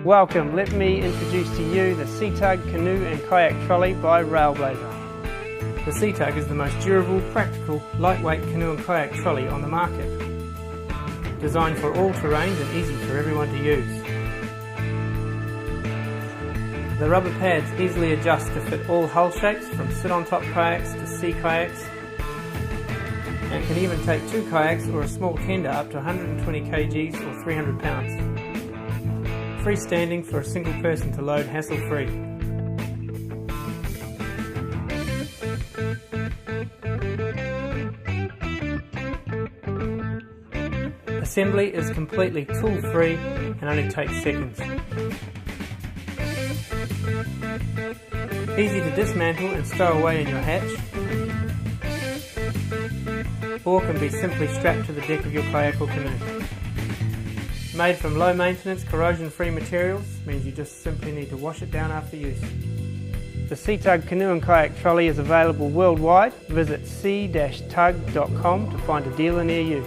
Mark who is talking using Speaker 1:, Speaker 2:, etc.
Speaker 1: Welcome, let me introduce to you the C-Tug Canoe and Kayak Trolley by Railblazer. The C-Tug is the most durable, practical, lightweight canoe and kayak trolley on the market. Designed for all terrains and easy for everyone to use. The rubber pads easily adjust to fit all hull shapes, from sit-on-top kayaks to sea kayaks, and can even take 2 kayaks or a small tender up to 120 kgs or 300 pounds. Freestanding for a single person to load hassle-free. Assembly is completely tool-free and only takes seconds. Easy to dismantle and stow away in your hatch, or can be simply strapped to the deck of your kayak or canoe. Made from low maintenance, corrosion-free materials, means you just simply need to wash it down after use. The C-Tug Canoe and Kayak Trolley is available worldwide. Visit c-tug.com to find a dealer near you.